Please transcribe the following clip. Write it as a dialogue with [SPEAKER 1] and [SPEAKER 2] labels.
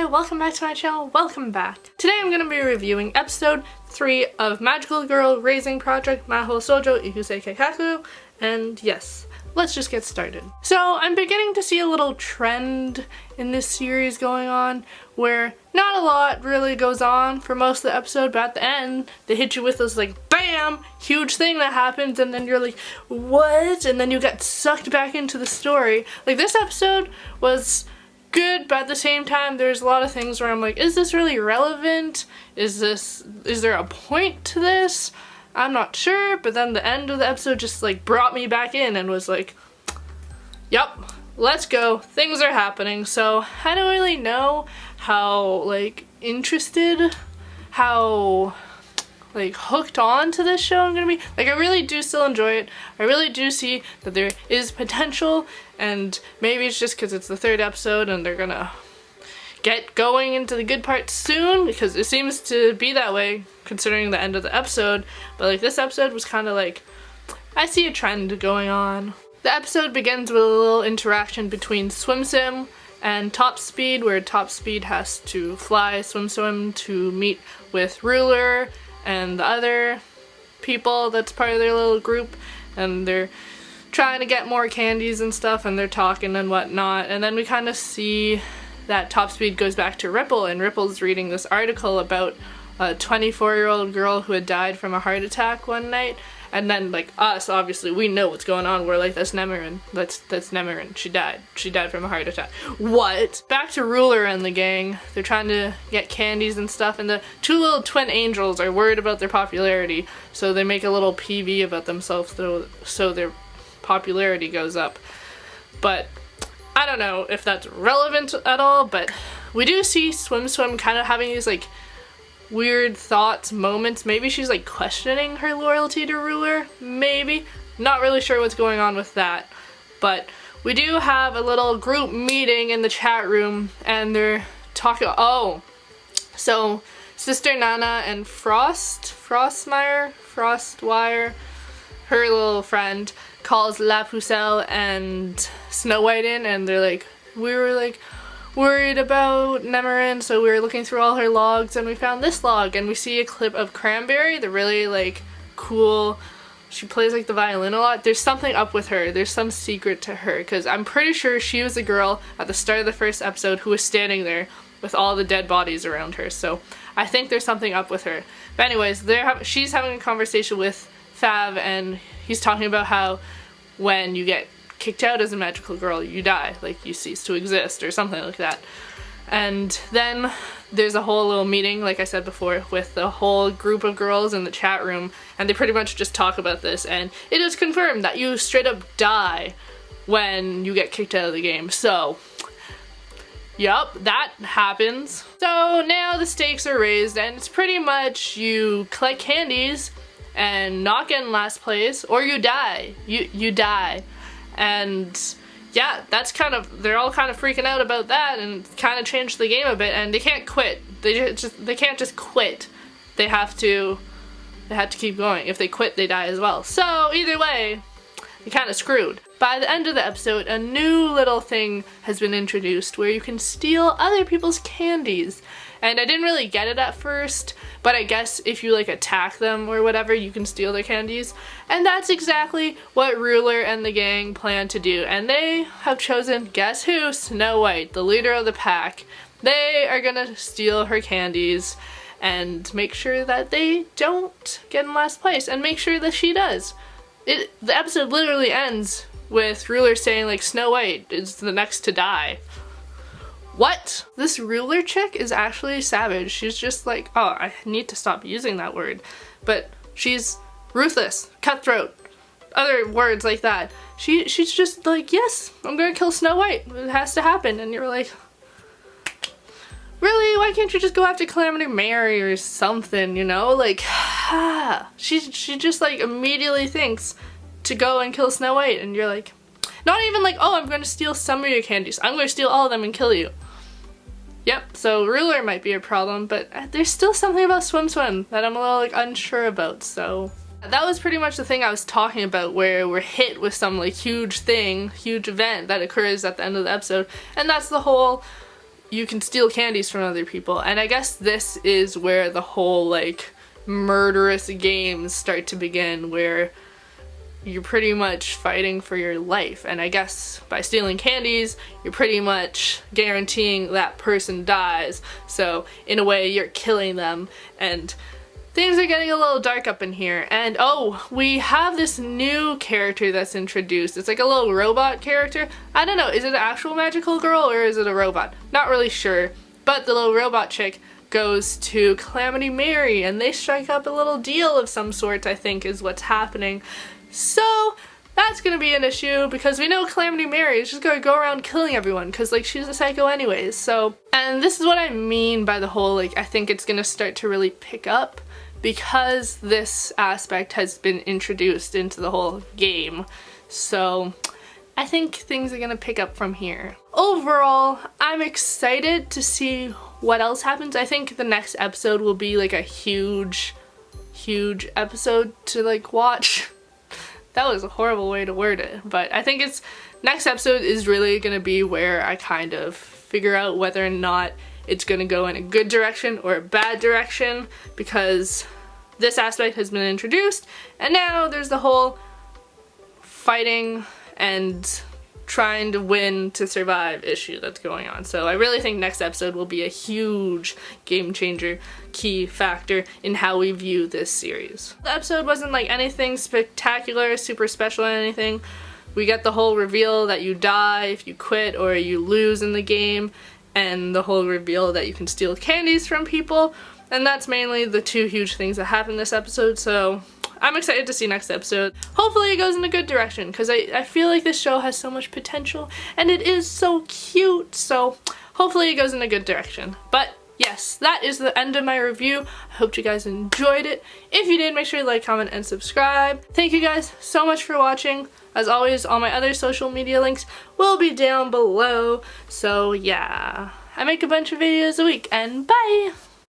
[SPEAKER 1] welcome back to my channel, welcome back. Today I'm going to be reviewing episode 3 of Magical Girl Raising Project Mahou Shoujo Ihusei Keikaku, and yes, let's just get started. So I'm beginning to see a little trend in this series going on where not a lot really goes on for most of the episode, but at the end they hit you with this like BAM! Huge thing that happens and then you're like, what? And then you get sucked back into the story. Like this episode was good, but at the same time there's a lot of things where I'm like, is this really relevant? Is there a point to this? I'm not sure, but then the end of the episode just like brought me back in and was like, yup, let's go, things are happening. So I don't really know how like interested, how like hooked on to this show I'm gonna be. Like I really do still enjoy it. I really do see that there is potential, and maybe it's just because it's the 3rd episode and they're gonna get going into the good part soon, because it seems to be that way considering the end of the episode. But like this episode was kind of like, I see a trend going on. The episode begins with a little interaction between Swim Sim and Top Speed, where Top Speed has to fly Swim Swim to meet with Ruler and the other people that's part of their little group, and they're trying to get more candies and stuff, and they're talking and whatnot. And then we kind of see that Top Speed goes back to Ripple, and Ripple's reading this article about a 24-year-old girl who had died from a heart attack one night. And then like us, obviously we know what's going on. We're like, that's Nemirin, that's Nemirin, she died from a heart attack. What? Back to Ruler and the gang. They're trying to get candies and stuff, and the 2 little twin angels are worried about their popularity, so they make a little PV about themselves so their popularity goes up. But I don't know if that's relevant at all, but we do see Swim Swim kind of having these like weird thoughts, moments. Maybe she's like questioning her loyalty to Ruler, maybe. Not really sure what's going on with that. But we do have a little group meeting in the chat room, and they're talking, so Sister Nana and Frostwire, her little friend, calls La Pucelle and Snow White in, and they're like, we were like worried about Nemirin, so we were looking through all her logs and we found this log, and we see a clip of Cranberry, the really like cool, she plays like the violin a lot. There's something up with her, there's some secret to her, because I'm pretty sure she was the girl at the start of the 1st episode who was standing there with all the dead bodies around her, so I think there's something up with her. But anyways, she's having a conversation with Fav, and he's talking about how when you get kicked out as a magical girl, you die, like you cease to exist or something like that. And then there's a whole little meeting, like I said before, with the whole group of girls in the chat room, and they pretty much just talk about this, and it is confirmed that you straight up die when you get kicked out of the game. So yup, that happens. So now the stakes are raised, and it's pretty much you collect candies and not get in last place, or you die. You die. And yeah, that's kind of, they're all kind of freaking out about that, and kind of changed the game a bit, and they can't quit. They can't just quit. They have to keep going. If they quit, they die as well. So either way, you're kind of screwed. By the end of the episode, a new little thing has been introduced where you can steal other people's candies. And I didn't really get it at first, but I guess if you like attack them or whatever, you can steal their candies. And that's exactly what Ruler and the gang plan to do. And they have chosen, guess who? Snow White, the leader of the pack. They are gonna steal her candies and make sure that they don't get in last place, and make sure that she does. The episode literally ends with Ruler saying like, Snow White is the next to die. What? This Ruler chick is actually savage. She's just like, oh, I need to stop using that word, but she's ruthless, cutthroat, other words like that. She's just like, yes, I'm gonna kill Snow White. It has to happen. And you're like, really? Why can't you just go after Calamity Mary or something, you know? Like, she just like immediately thinks to go and kill Snow White, and you're like, not even like, oh, I'm gonna steal some of your candies. I'm gonna steal all of them and kill you. Yep, so Ruler might be a problem, but there's still something about Swim Swim that I'm a little like unsure about, so. That was pretty much the thing I was talking about, where we're hit with some like huge event that occurs at the end of the episode, and that's the whole you can steal candies from other people. And I guess this is where the whole like murderous games start to begin, where you're pretty much fighting for your life. And I guess by stealing candies, you're pretty much guaranteeing that person dies. So in a way, you're killing them, and things are getting a little dark up in here. And oh, we have this new character that's introduced. It's like a little robot character. I don't know, is it an actual magical girl or is it a robot? Not really sure. But the little robot chick goes to Calamity Mary and they strike up a little deal of some sort, I think is what's happening. So that's gonna be an issue because we know Calamity Mary is just gonna go around killing everyone because like she's a psycho anyways. So, and this is what I mean by the whole like I think it's gonna start to really pick up because this aspect has been introduced into the whole game. So I think things are gonna pick up from here. Overall, I'm excited to see what else happens. I think the next episode will be like a huge episode to like watch. That was a horrible way to word it, but I think next episode is really gonna be where I kind of figure out whether or not it's gonna go in a good direction or a bad direction, because this aspect has been introduced and now there's the whole fighting and trying to win to survive issue that's going on. So I really think next episode will be a huge game changer, key factor in how we view this series. The episode wasn't like anything spectacular, super special or anything. We get the whole reveal that you die if you quit or you lose in the game, and the whole reveal that you can steal candies from people, and that's mainly the two huge things that happen this episode. So I'm excited to see next episode. Hopefully it goes in a good direction because I feel like this show has so much potential and it is so cute, so hopefully it goes in a good direction. But yes, that is the end of my review. I hope you guys enjoyed it. If you did, make sure to like, comment, and subscribe. Thank you guys so much for watching. As always, all my other social media links will be down below. So yeah, I make a bunch of videos a week, and bye!